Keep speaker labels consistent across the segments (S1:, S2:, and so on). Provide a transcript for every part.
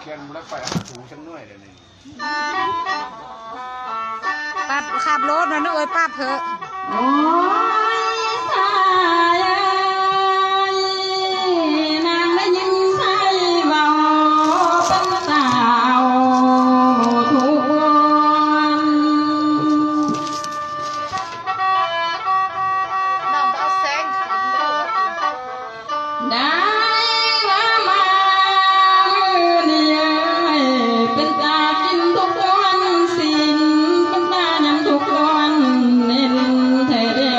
S1: เขียนแล้วไปถูจังหน่อยเดี๋ยวนี้
S2: ปัดขับรถนะนึกเอ้ยป้าเถอะ
S3: โอ้ยสายนางได้ยินสายเบาเป็นสาวทุกวัน
S2: น้องเอาแสงขันเลย
S3: ได้ว่ามาเนี่ยเป็นตากินทุกวันสินเป็นตายังทุกวันเน้นเธอได้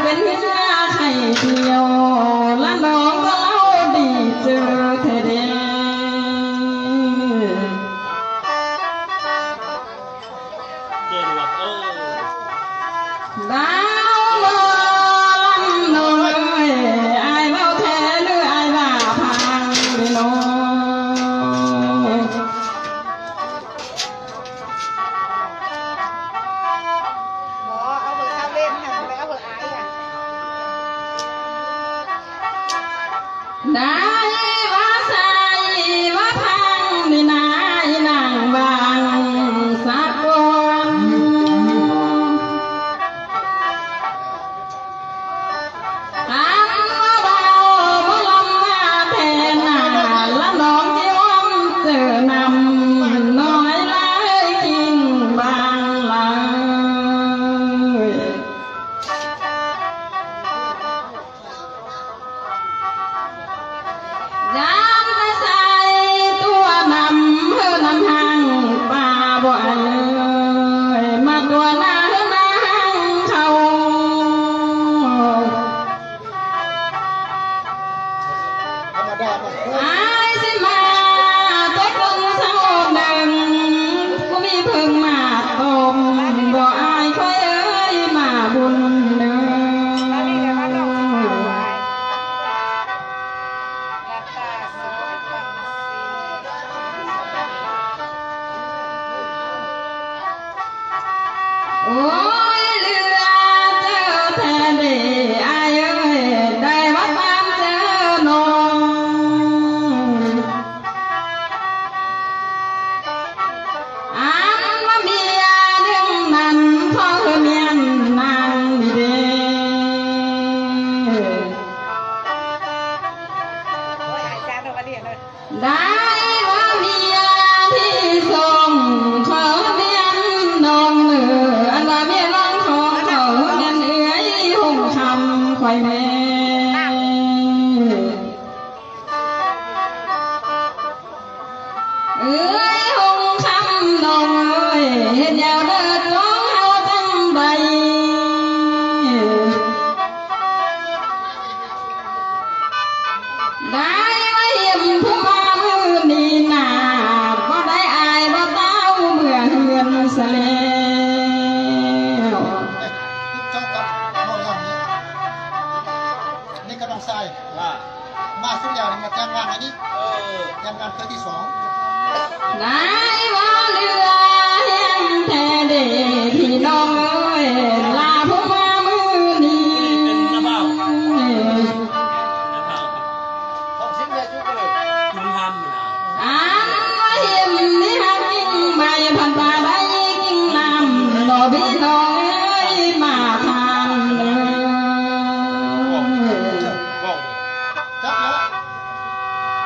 S3: เป็นเนื้อไข่เดียวและน้องก็เล่าดีเจอเธอเด้
S4: เก่งว่ะ
S3: ดาวลำน้อยไอ้เบาแท้หรือไอ้บ้าพังไม่น้อยได้ว่าใส่ว่าพังนี่นายนางบางสักวันทำว่าเบาบ่ลมมาแทนหน้าละน้องที่อ้อมเจอนำน้อยลายกินบางลายยามไปใส่ตัวนำเฮือนำหางป่าบ่เอ่ยมาตัวหน้าเฮือนหางเขาอายสิมาตัวกลมเศร้าหนึ่งกูมีเพิ่งมาตมบ่อายคอยเอ้ยมาบุญเนื้อโอ้ยเรือเจอแทนดีอายเอ้ยได้ว่าตามเจอน้องอันว่าเมียดึงนั้นขอเมียนนางดีเด้ได้ว่าเมียที่ส่งขอเมียนน้องเหนืออันว่าเมียน้องของเขาเงินเอื้อยหงคำควายแม่เอื้อยหงคำน้องเอ้ยเห็นยาวเดินร้องเฮาจังใดได้ว่าเห็นผู้มามือนี้นาบ่ได้อายบ่เต้าเมื่อเฮือนเสลว
S5: เจ้ากับน้องลำนี้นี่ก็น้องชายว่า มาสุดแล้วนี่มาแต่งงานอันนี้
S4: เออ
S5: แต่งงานเทื่อที่สอง
S3: นายว่าเรือแห่งแท้เดพี่น้องเอ้ยลาผู้มามือนี้
S4: เป็นน้ำเปล่าน้ำเปล่า
S1: ต้องชิ้นเลยจุ๊บเลย
S4: คุณทำนะ
S3: อันว่าเห็นนี่หักกิ่งใบพันป่าใบกิ่งน้ำบ่พี่น้องเอ้ยมาทานเด้อ
S1: บอกเลย
S5: จับแล้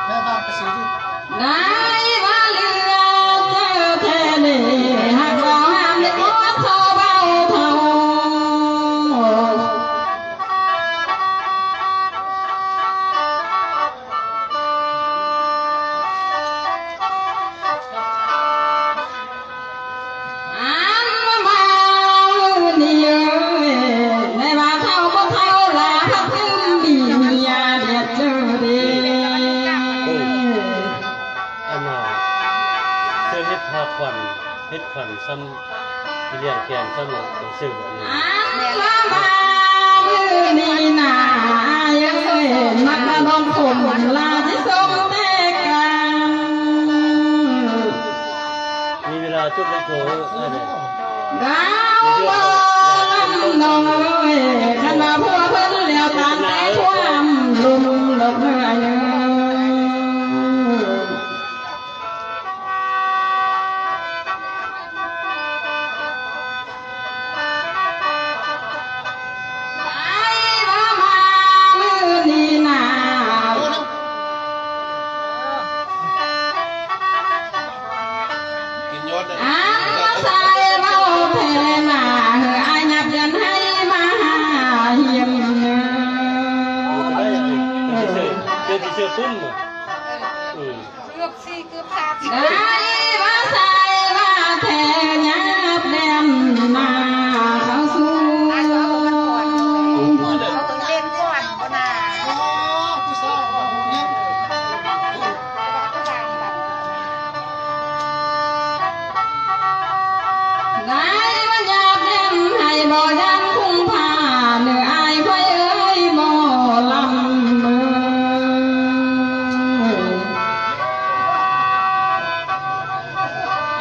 S5: วแม่บ้านไปซื้ออยู่
S3: นายว่าเรือเจ้าแท้เดหากเราห้ามได้ขอเท่าเบาเท่า อันว่าเมานี่เอ้ยในว่าเท่าบ่เท่าลาพักถึงบีเมียเดียดเจอเด้
S4: อันน่ะเคยเฮ็ดพาควันเฮ็ดควันซ้ำที่เรียนแกนซ้ำหนังสือแบบนี้
S3: อันว่าเมามือนี่นาเอ้ยมักมาดองผมลาที่สมแต่กัน
S4: มีเวลาจุดไปโถอะไร
S3: ดาวบ่น้องเอ้ยคันว่าผัวเพิ่นแล้วตามแต่ความลุมดอกเมื่อยเอ้ย ไอ้ว่ามามือนี่นา
S5: โอ้นะ
S1: กินยศเลย
S3: อันว่าใส่เมาแผ่นาเฮออายับยันให้มาเฮียมเนื้
S4: จะได้ยังไง
S3: อ
S4: เจอที่เสื้อปุ้มอ่ะ
S2: เกือบสี่เกือบสาม
S3: ได้ว่าใส่ว่าแผ่ยับแดมมาเข้าสู่
S2: เขาต้องเล่นก่อนก็น่า
S5: อ๋อผู้สาวของผมเนี่ย
S3: ได้ว่าอยากแดมให้บ่ยันคุ้มผ้าเนื้ออายพ่อยเอ้ยบ่ลำเมือ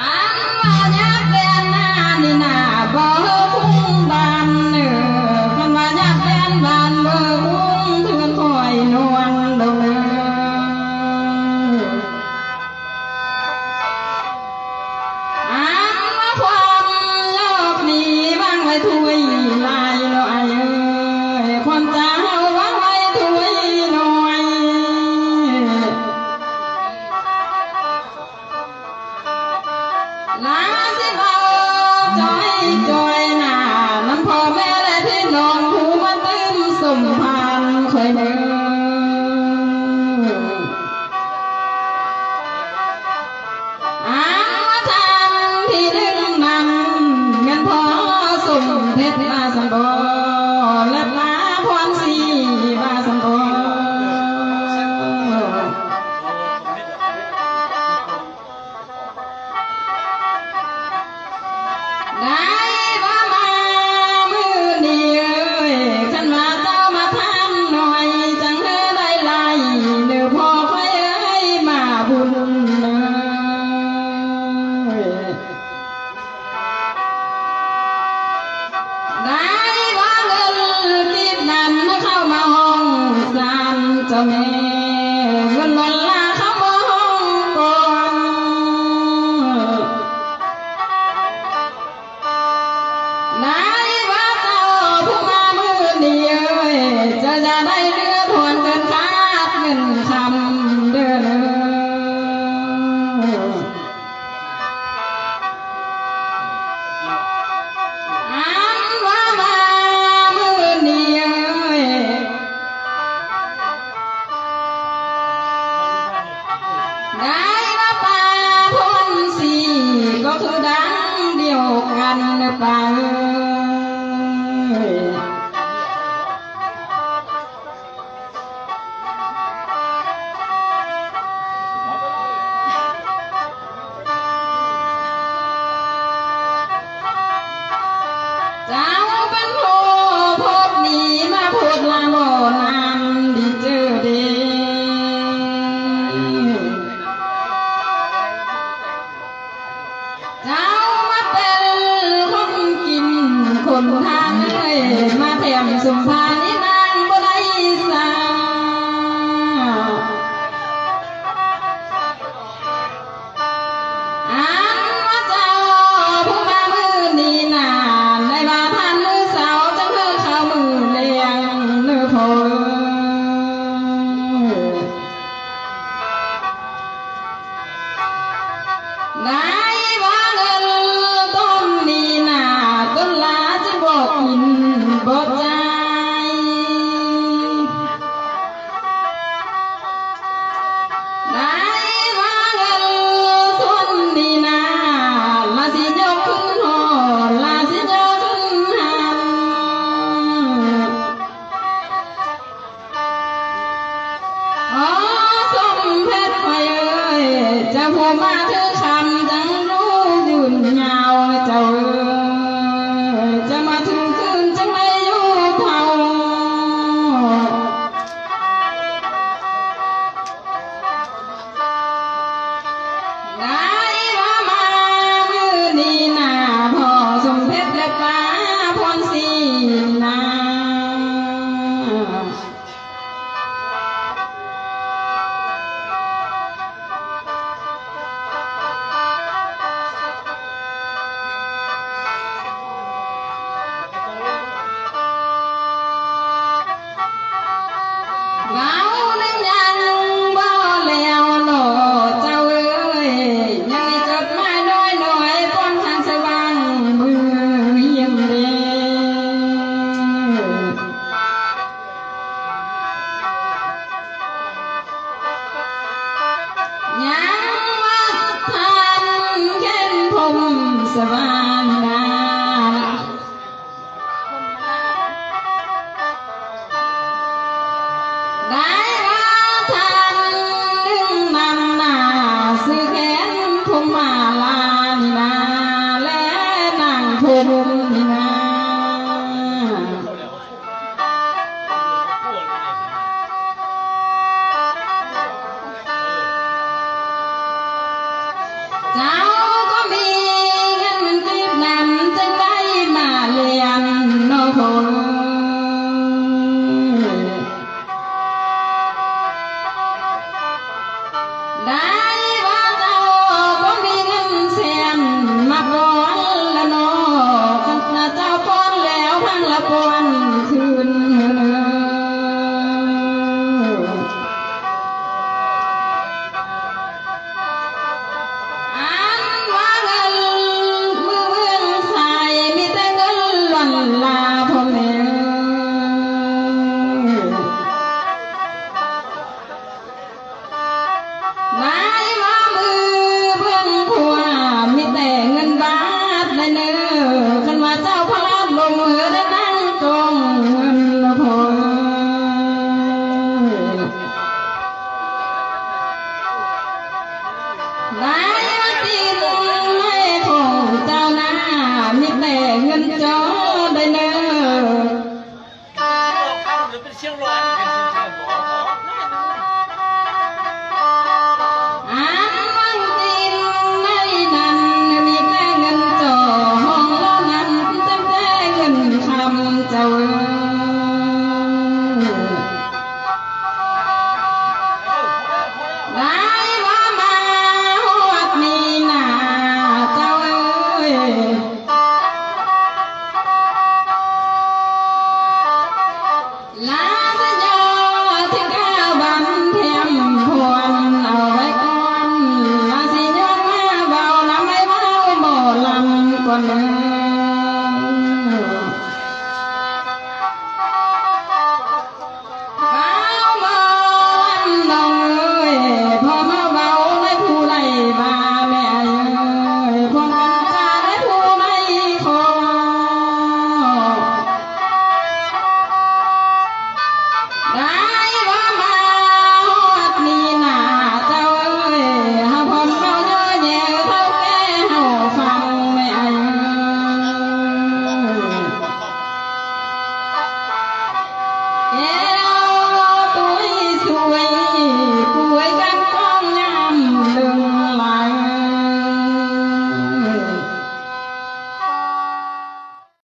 S3: อันว่ายักษ์แดนหน้านี่นาบ่คุ้งบานเนื้อคันว่ายักษ์แดนบานบ่คุ้งเทือนคอยนวลดอกเนื้ออันว่าความโลภนี้วางไว้ถ้วยลายลอยเอ้ยความเจ้าวางไว้ถ้วยน้อย นาสิเบาจอยจอยหน้าน้ำพ่อแม่และพี่น้องผู้มาเติมสมพานคอยเดินอันว่าทำที่ดึงนำเงินพอสมเพชรมาสังบอและลาพรสีมาสังบอ ได้ว่ามามือนี้เอ้ยคันว่าเจ้ามาทำหน่อยจังเด้อได้ไล่เนื้อพ่อคอยเอ้ยมาบุญเอ้ยได้ว่าเงินกีบนั้นเข้ามาห้องสามเจ้าแม่เงินวันลาเข้ามาห้องก่อน นายว่าเจ้าผู้มามือนี้เอ้ยจะได้เรือทวนเกินคาดเงินคำเด้อเด้ออันว่ามามือนี้เอ้ยได้ว่าป่าพ้นสีก็คือดังเดียวกันป่าเอ้ย เจ้าเป็นผู้พบนี้มาพูดลาโมนานดีเจอเด อ๋อสมเพชรไฟเอ้ยจะพูดมาถึงคำจังรู้ยืนยาวเจ้าเอ้ยจะมาถึงคืนจังไม่อยู่เผาได้ว่ามามือนี้นาพ่อสมเพชรและป้าพรศรีนา เรานั้นยังบ่แล้วโลดเจ้าเอ้ยยังมีจดหมายน้อยน้อยพ้นทางสว่างมือเยี่ยมเด้ยังว่าท่านเข็นพรหมสว่างนา ได้ว่าท่านดึงนำหน้าซื้อแขนคมมาลานี่นาและนางพรหมนี่นาเจ้าก็มีเงินมันติดนั้นจึงได้มาเรียนโนโค ได้ว่าเจ้าบ่มีเงินเสียนมาป้อนละเนาะคันเจ้าป้อนแล้วพังละป้อนคืนอันว่าเงินมือเบื้องใส่มีแต่เงินหล่นลาพ่อแม่ ได้ว่ามือเบื้องผัวมีแต่เงินบาทได้เนื้อคันว่าเจ้าพลาดลงมือได้นั่งตรงเงินพอได้ว่าตีนไม่ของเจ้าหน้ามีแต่เงินจอได้เนื้อ
S1: หรือเป็นเชียงรายเป็นเชียงรายบอก
S3: อันวังจินในนั้นมีแต่เงินจ่อห้องเล่านั้นจะแต่เงินคำเจ้าได้